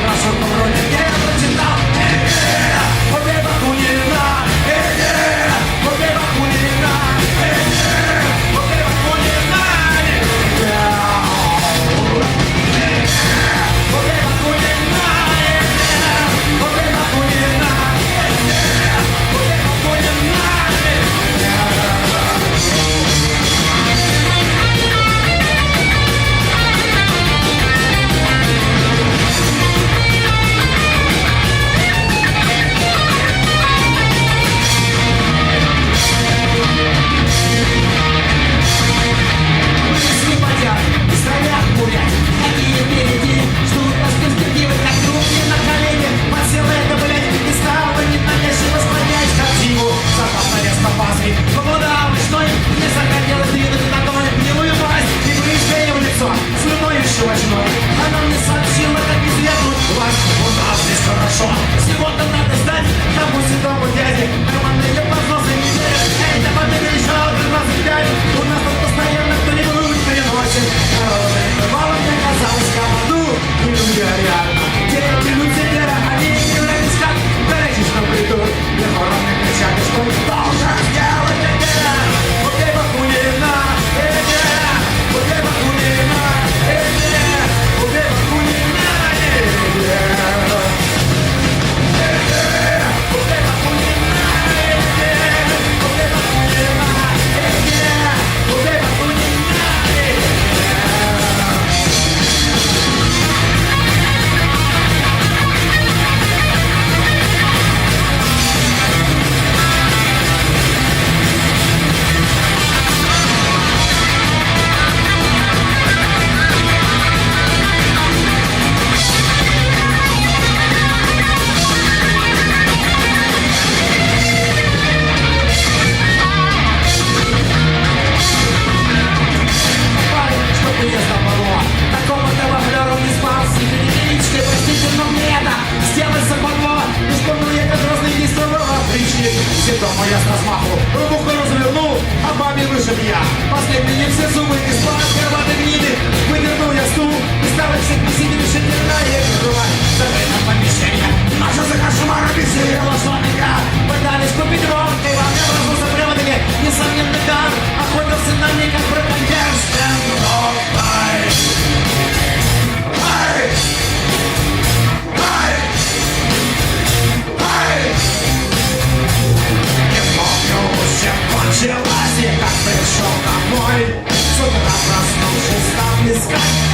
нашу вроде я прочитал. Обе Бакунина, обе Бакунина, обе Бакунина, обе Бакунина, обе Бакунина, обе Бакунина. Она мне сообщила, как извергнуть вас. У нас здесь хорошо. Всего-то надо сдать тому седому дяде. Карманные подносы не верят. Эй, да победа решала 25. У нас тут постоянно кто-нибудь приносит. Народа не бывало, мне казалось, команду. И люди реально. Дети Люцифера, они не нравились как. Горячишь на плиту. Для хоронных кричат, что должен сделать это. Окей, Бакунина, окей, Бакунина, дома я с размаху рубуху развернул, а бабе вышиб я. Последние все зубы из-под горбатой гниды. Вывернул я стул и стал всех беседи решительно ехать. Закрыто помещение, наша за кошмара беседовала слоника. Пытались купить ром, и во мне проснулся прямо-таки несомненный дар. Охотился на мне, как браконьер. Началась, я как пришел домой. С утра проснувшись, стал искать